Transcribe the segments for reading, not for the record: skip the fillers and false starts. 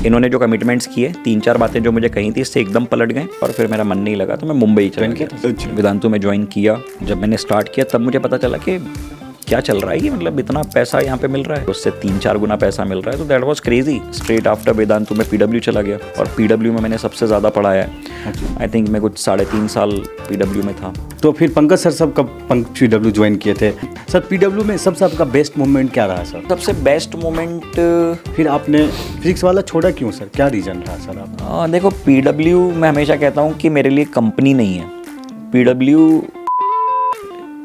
इन्होंने जो कमिटमेंट्स किए, 3-4 बातें जो मुझे कही थी, इससे एकदम पलट गए और फिर मेरा मन नहीं लगा तो मैं मुंबई चला गया। वेदांतु में ज्वाइन किया। जब मैंने स्टार्ट किया तब मुझे पता चला कि क्या चल रहा है कि मतलब इतना पैसा यहाँ पे मिल रहा है, उससे 3-4 गुना पैसा मिल रहा है। तो that was crazy. Straight after Vedantu में पीडब्ल्यू चला गया और पीडब्ल्यू में मैंने सबसे ज़्यादा पढ़ाया है। आई थिंक मैं कुछ 3.5 साल पीडब्ल्यू में था। तो फिर पंकज सर सब कब पीडब्ल्यू ज्वाइन किए थे सर? पीडब्ल्यू में सबसे आपका बेस्ट मोमेंट क्या रहा सर? सबसे बेस्ट मोमेंट, फिर आपने फिजिक्स वाला छोड़ा क्यों सर? क्या रीज़न रहा सर आप? देखो पीडब्ल्यू, मैं हमेशा कहता हूँ कि मेरे लिए कंपनी नहीं है पीडब्ल्यू।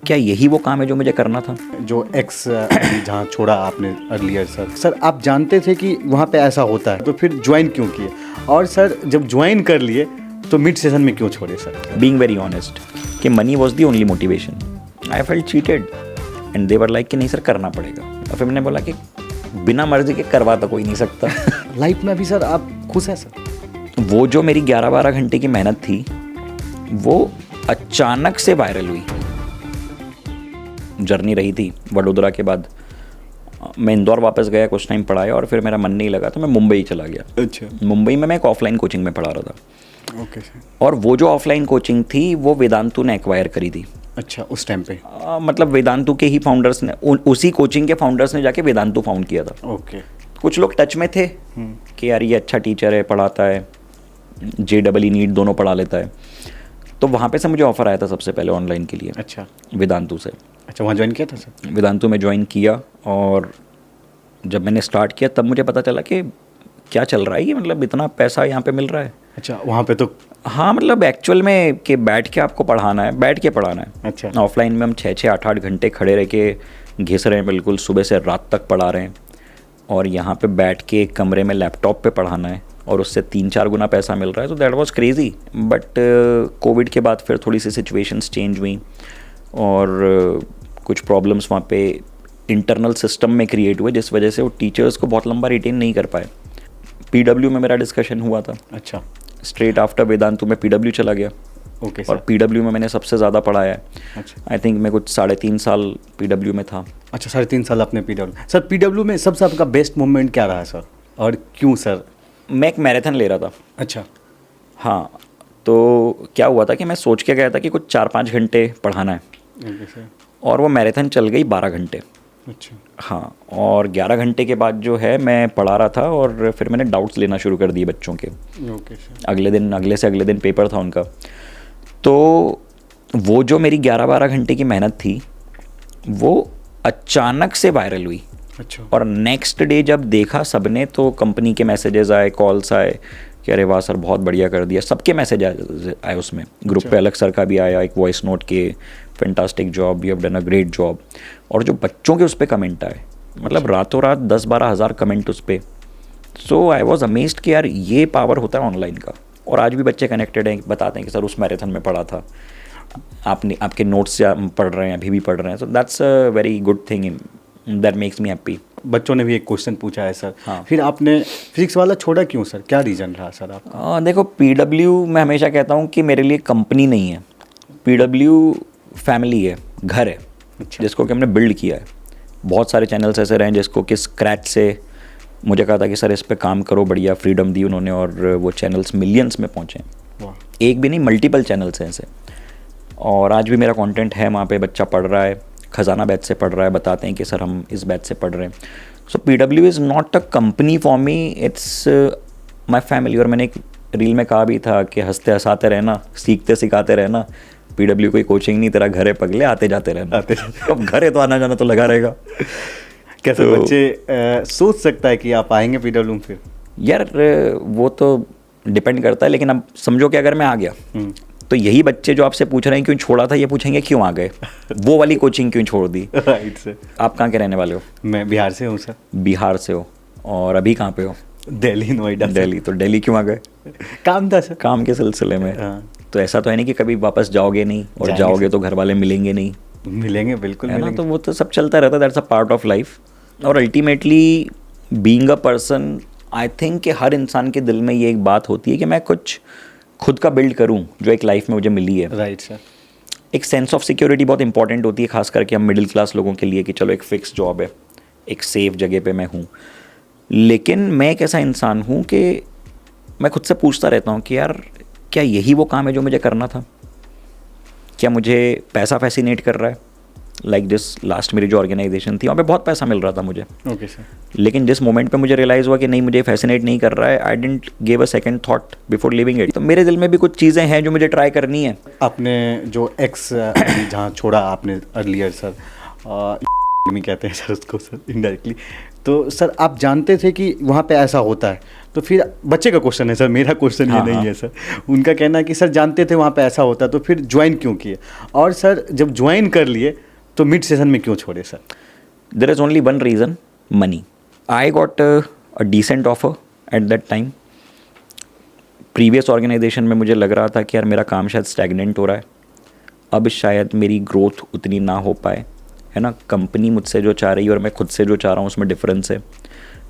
क्या यही वो काम है जो मुझे करना था? जो एक्स जहाँ छोड़ा आपने अर्लियर सर आप जानते थे कि वहाँ पे ऐसा होता है, तो फिर ज्वाइन क्यों किए? और सर जब ज्वाइन कर लिए तो मिड सेशन में क्यों छोड़े सर? बीइंग वेरी ऑनेस्ट कि money was the only motivation. I felt cheated and they were like कि नहीं सर करना पड़ेगा। और फिर मैंने बोला कि बिना मर्जी के करवा तो कोई नहीं सकता। लाइफ में भी सर आप खुश हैं सर? वो जो मेरी 11-12 घंटे की मेहनत थी वो अचानक से वायरल हुई। जर्नी रही थी वडोदरा के बाद मैं इंदौर वापस गया, कुछ टाइम पढ़ाया और फिर मेरा मन नहीं लगा तो मैं मुंबई चला गया। अच्छा। मुंबई में मैं एक ऑफलाइन कोचिंग में पढ़ा रहा था। Okay sir. और वो जो ऑफलाइन कोचिंग थी वो वेदांतु ने एक्वायर करी थी। अच्छा, उस टाइम पे? मतलब वेदांतु के ही फाउंडर्स ने, उसी कोचिंग के फाउंडर्स ने जाके वेदांतु फाउंड किया था। ओके। कुछ लोग टच में थे कि यार ये अच्छा टीचर है, पढ़ाता है, JEE नीट दोनों पढ़ा लेता है। तो वहाँ पे से मुझे ऑफर आया था सबसे पहले ऑनलाइन के लिए। अच्छा। वेदांतु से। अच्छा, वहाँ ज्वाइन किया था सर? वेदांतु में ज्वाइन किया और जब मैंने स्टार्ट किया तब मुझे पता चला कि क्या चल रहा है कि मतलब इतना पैसा यहाँ पे मिल रहा है। अच्छा, वहाँ पे तो हाँ मतलब एक्चुअल में कि बैठ के आपको पढ़ाना है, बैठ के पढ़ाना है। अच्छा। ऑफलाइन में हम 6-6, 8-8 घंटे खड़े रह के घिस रहे हैं, बिल्कुल सुबह से रात तक पढ़ा रहे हैं। और यहाँ पे बैठ के एक कमरे में लैपटॉप पे पढ़ाना है और उससे 3-4 गुना पैसा मिल रहा है। तो that was crazy. But Covid के बाद फिर थोड़ी सी सिचुएशंस चेंज हुई और कुछ प्रॉब्लम्स वहाँ पे इंटरनल सिस्टम में क्रिएट हुए जिस वजह से वो टीचर्स को बहुत लंबा रिटेन नहीं कर पाए। पीडब्ल्यू में मेरा डिस्कशन हुआ था। अच्छा। स्ट्रेट आफ्टर वेदांतु में पीडब्ल्यू चला गया। ओके और पीडब्ल्यू में मैंने सबसे ज़्यादा पढ़ाया है। अच्छा। आई थिंक मैं कुछ 3.5 साल पीडब्ल्यू में था। अच्छा, 3.5 साल आपने पीडब्ल्यू। सर पीडब्ल्यू में सबसे आपका बेस्ट मोमेंट क्या रहा सर, और क्यों सर? मैं एक मैराथन ले रहा था। अच्छा। हाँ, तो क्या हुआ था कि मैं सोच के गया था कि कुछ 4-5 घंटे पढ़ाना है। Okay sir. और वो मैराथन चल गई 12 घंटे। अच्छा। हाँ, और 11 घंटे के बाद जो है मैं पढ़ा रहा था और फिर मैंने डाउट्स लेना शुरू कर दिए बच्चों के। Okay sir. अगले से अगले दिन पेपर था उनका। तो वो जो मेरी 11-12 घंटे की मेहनत थी वो अचानक से वायरल हुई। अच्छा। और नेक्स्ट डे जब देखा सबने तो कंपनी के मैसेजेस आए, कॉल्स आए कि अरे वाह सर बहुत बढ़िया कर दिया। सबके मैसेज आए उसमें। ग्रुप पे अलग सर का भी आया, एक वॉइस नोट के, fantastic job, you have done a great job. और जो बच्चों के उस पर कमेंट आए, मतलब रातों रात 10-12 हज़ार कमेंट उस पर। सो आई वॉज अमेज्ड कि यार ये पावर होता है ऑनलाइन का। और आज भी बच्चे कनेक्टेड हैं, बताते हैं कि सर उस मैराथन में पढ़ा था, आपके नोट्स से पढ़ रहे हैं, अभी भी पढ़ रहे हैं। So that's a very good thing that makes me happy. बच्चों ने भी एक क्वेश्चन पूछा है सर। हाँ। फिर आपने फिजिक्स वाला छोड़ा क्यों सर? क्या रीज़न रहा सर आपका? देखो पीडब्ल्यू, मैं हमेशा कहता हूँ कि मेरे लिए कंपनी नहीं है पीडब्ल्यू, फैमिली है, घर है। अच्छा। जिसको कि हमने बिल्ड किया है। बहुत सारे चैनल्स ऐसे रहे जिसको कि स्क्रैच से मुझे कहा था कि सर इस पे काम करो, बढ़िया फ्रीडम दी उन्होंने और वो चैनल्स मिलियंस में पहुँचे। एक भी नहीं, मल्टीपल चैनल्स हैं ऐसे। और आज भी मेरा कंटेंट है वहाँ पे, बच्चा पढ़ रहा है, खजाना बैच से पढ़ रहा है, बताते हैं कि सर हम इस बैच से पढ़ रहे हैं। So PW is not a company for me, it's my family. और मैंने एक रील में कहा भी था कि हंसते हंसाते रहना, सीखते सिखाते रहना। पीडब्ल्यू कोई कोचिंग नहीं, तेरा घर है पगले, आते जाते रहना। अब घर है तो आना जाना तो लगा रहेगा। कैसे तो बच्चे सोच सकता है कि आप आएंगे पीडब्ल्यू में? फिर यार वो तो डिपेंड करता है, लेकिन अब समझो कि अगर मैं आ गया तो यही बच्चे जो आपसे पूछ रहे हैं क्यों छोड़ा था, ये पूछेंगे क्यों आ गए, वो वाली कोचिंग क्यों छोड़ दी। Right sir. आप कहाँ के रहने वाले हो? मैं बिहार से हूँ सर। बिहार से हो, और अभी कहाँ पे हो? दिल्ली, नोएडा। दिल्ली। तो दिल्ली क्यों आ गए? काम था सर। काम के सिलसिले में। हाँ। तो ऐसा तो है नहीं कि कभी वापस जाओगे नहीं, और जाओगे तो घर वाले मिलेंगे नहीं। मिलेंगे, बिल्कुल है ना। मिलेंगे। तो वो तो सब चलता रहता है, that's a part of life. और ultimately being a person, I think कि हर इंसान के दिल में ये एक बात होती है कि मैं कुछ खुद का बिल्ड करूं जो एक लाइफ में मुझे मिली है। Right sir. एक सेंस ऑफ सिक्योरिटी बहुत इंपॉर्टेंट होती है, खास करके हम मिडिल क्लास लोगों के लिए, कि चलो एक फिक्स जॉब है, एक सेफ जगह पे मैं हूँ। लेकिन मैं एक ऐसा इंसान हूँ कि मैं खुद से पूछता रहता हूँ कि यार क्या यही वो काम है जो मुझे करना था? क्या मुझे पैसा फैसिनेट कर रहा है? लाइक दिस लास्ट मेरी जो ऑर्गेनाइजेशन थी वहाँ पे बहुत पैसा मिल रहा था मुझे, ओके सर। लेकिन जिस मोमेंट पे मुझे रियलाइज़ हुआ कि नहीं मुझे फैसिनेट नहीं कर रहा है, I didn't give a second thought before living it. तो मेरे दिल में भी कुछ चीज़ें हैं जो मुझे ट्राई करनी है। आपने जो एक्स जहाँ छोड़ा आपने अर्लियर सर, में कहते हैं सर उसको सर इनडायरेक्टली, तो सर आप जानते थे कि वहाँ पे ऐसा होता है, तो फिर बच्चे का क्वेश्चन है सर, मेरा क्वेश्चन ये नहीं है सर। उनका कहना है कि सर जानते थे वहाँ पे ऐसा होता है तो फिर ज्वाइन क्यों किए, और सर जब ज्वाइन कर लिए तो मिड सेशन में क्यों छोड़े sir? There is only one reason, money. I got a decent offer at that time. Previous organisation में मुझे लग रहा था कि यार मेरा काम शायद स्टैग्नेंट हो रहा है, अब शायद मेरी ग्रोथ उतनी ना हो पाए, है ना। कंपनी मुझसे जो चाह रही है और मैं खुद से जो चाह रहा हूँ उसमें डिफरेंस है।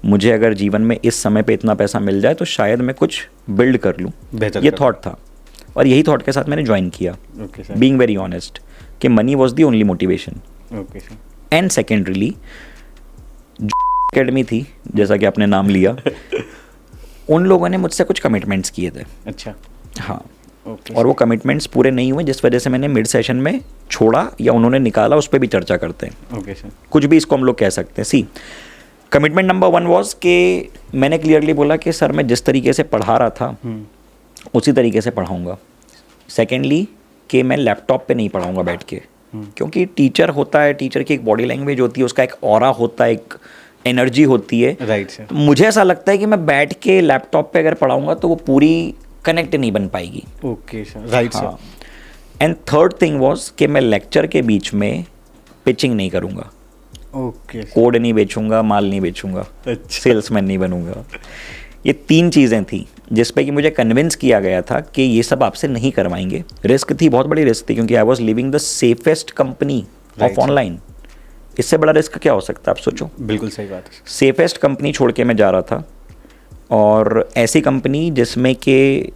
मुझे अगर जीवन में इस समय पे इतना पैसा मिल जाए तो शायद मैं कुछ बिल्ड कर लूँ, ये थॉट था, और यही थॉट के साथ मैंने ज्वाइन किया, बीइंग वेरी ऑनेस्ट, कि money was the only motivation. And secondarily academy थी, जैसा कि आपने नाम लिया, उन लोगों ने मुझसे कुछ कमिटमेंट्स किए थे। अच्छा। हाँ, और वो कमिटमेंट्स पूरे नहीं हुए, जिस वजह से मैंने मिड सेशन में छोड़ा या उन्होंने निकाला, उस पर भी चर्चा करते हैं। Okay sir. कुछ भी इसको हम लोग कह सकते हैं। सी, कमिटमेंट नंबर 1 वॉज कि मैंने क्लियरली बोला कि सर मैं जिस तरीके से पढ़ा रहा था उसी तरीके से पढ़ाऊँगा। सेकेंडली कि मैं लैपटॉप पे नहीं पढ़ाऊँगा बैठ के, क्योंकि टीचर होता है, टीचर की एक बॉडी लैंग्वेज होती है, उसका एक ऑरा होता है, एक एनर्जी होती है। Right sir. तो मुझे ऐसा लगता है कि मैं बैठ के लैपटॉप पे अगर पढ़ाऊँगा तो वो पूरी कनेक्ट नहीं बन पाएगी। Okay sir. Right sir. And third thing was कि मैं लेक्चर के बीच में पिचिंग नहीं करूँगा। ओके। कोड नहीं बेचूंगा, माल नहीं बेचूंगा, अच्छा। सेल्समैन नहीं बनूंगा। ये 3 चीज़ें थी जिस पे कि मुझे कन्विंस किया गया था कि ये सब आपसे नहीं करवाएंगे। रिस्क थी, बहुत बड़ी रिस्क थी, क्योंकि I was living the safest company of online. इससे बड़ा रिस्क क्या हो सकता है आप सोचो। बिल्कुल सही बात है। सेफेस्ट कंपनी छोड़ के मैं जा रहा था, और ऐसी कंपनी जिसमें कि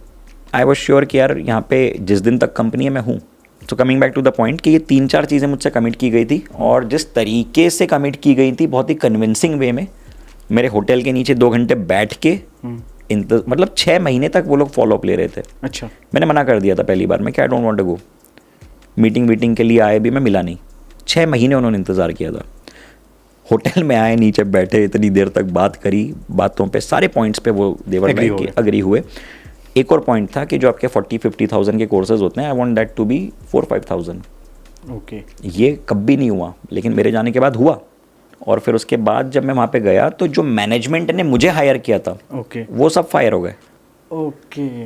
आई वॉज श्योर कि यार यहाँ पे जिस दिन तक कंपनी है मैं हूँ। तो coming back to the point कि ये 3-4 चीज़ें मुझसे कमिट की गई थी, और जिस तरीके से कमिट की गई थी बहुत ही कन्विंसिंग वे में, मेरे होटल के नीचे 2 घंटे बैठ के मतलब 6 महीने तक वो लोग फॉलोअप ले रहे थे। अच्छा। मैंने मना कर दिया था पहली बार में कि I don't want to go. Meeting के लिए आए भी, मैं मिला नहीं। 6 महीने उन्होंने इंतज़ार किया था। होटल में आए, नीचे बैठे, इतनी देर तक बात करी, बातों पे सारे पॉइंट्स पे वो देवर अग्री हुए। एक और पॉइंट था कि जो आपके 40-50,000 के कोर्सेज होते हैं, I want that to be 4-5,000। Okay. ये कभी नहीं हुआ, लेकिन मेरे जाने के बाद हुआ। और फिर उसके बाद जब मैं वहाँ पे गया तो जो मैनेजमेंट ने मुझे हायर किया था, ओके, वो सब फायर हो गए। ओके।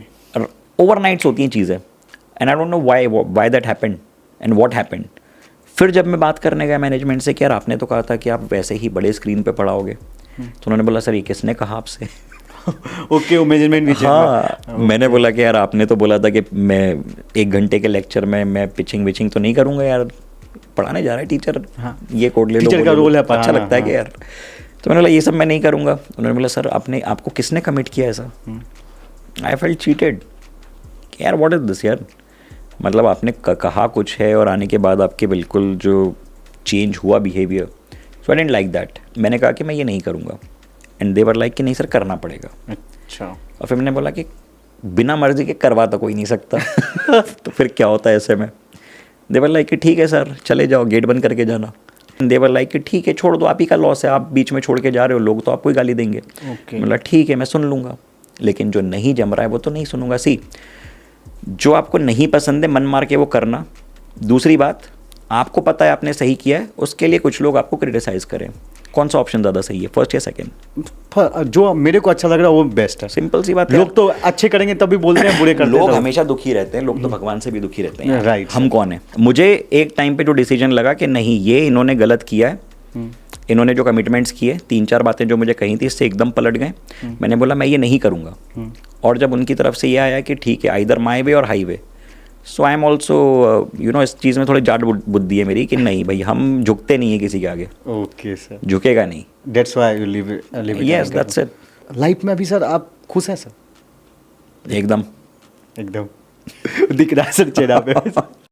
ओवरनाइट्स होती हैं चीज़ें, and I don't know why that happened and what happened. फिर जब मैं बात करने गया मैनेजमेंट से कि यार आपने तो कहा था कि आप वैसे ही बड़े स्क्रीन पे पढ़ाओगे, तो उन्होंने बोला सर ये किसने कहा आपसे? ओके, वो मैनेजमेंट भी हाँ, मैंने बोला कि यार आपने तो बोला था कि मैं 1 घंटे के लेक्चर में मैं पिचिंग विचिंग तो नहीं करूँगा यार, पढ़ाने जा रहा है टीचर, हाँ, ये कोड ले लो, टीचर का रोल है, अच्छा लगता है कि यार। तो मैंने बोला ये सब मैं नहीं करूँगा। उन्होंने बोला सर आपको किसने कमिट किया ऐसा? आई फेल्ट चीटेड कि यार व्हाट इज दिस यार, मतलब आपने कहा कुछ है और आने के बाद आपके बिल्कुल जो चेंज हुआ behaviour, so I didn't like that. मैंने कहा कि मैं ये नहीं करूँगा, एंड दे वर लाइक कि नहीं सर करना पड़ेगा। अच्छा। और फिर मैंने बोला कि बिना मर्जी के करवा तो कोई नहीं सकता तो फिर क्या होता है ऐसे में? दे वर लाइक कि ठीक है सर चले जाओ, गेट बंद करके जाना। दे वर लाइक कि ठीक है छोड़ दो, आप ही का लॉस है, आप बीच में छोड़ के जा रहे हो, लोग तो आपको ही गाली देंगे। मतलब ठीक है मैं सुन लूँगा, लेकिन जो नहीं जम रहा है वो तो नहीं सुनूंगा। सी, जो आपको नहीं पसंद है मन मार के वो करना। दूसरी बात, आपको पता है आपने सही किया है, उसके लिए कुछ लोग आपको क्रिटिसाइज करें, कौन सा ऑप्शन ज़्यादा सही है, फर्स्ट या सेकंड? जो मेरे को अच्छा लग रहा है वो बेस्ट है। सिंपल सी बात है। लोग तो अच्छे करेंगे तभी बोलते हैं, बुरे करते हैं। लोग हमेशा दुखी रहते हैं, लोग तो भगवान से भी दुखी रहते हैं। राइट। हम कौन है? मुझे एक टाइम पे जो डिसीजन लगा कि नहीं ये इन्होंने गलत किया है, इन्होंने जो कमिटमेंट्स किए, 3-4 बातें जो मुझे कही थी इससे एकदम पलट गए। मैंने बोला मैं ये नहीं करूँगा। और जब उनकी तरफ से ये आया कि ठीक है आइदर माई वे और highway, so I am also you know, इस चीज़ में थोड़ी जाट बुद्धि है मेरी कि नहीं भाई हम झुकते नहीं है किसी के आगे। Okay sir. झुकेगा नहीं। That's why you live it. Yes that's it. Life में अभी सर आप खुश हैं सर? एकदम एकदम दिख रहा है सर चेहरा पे।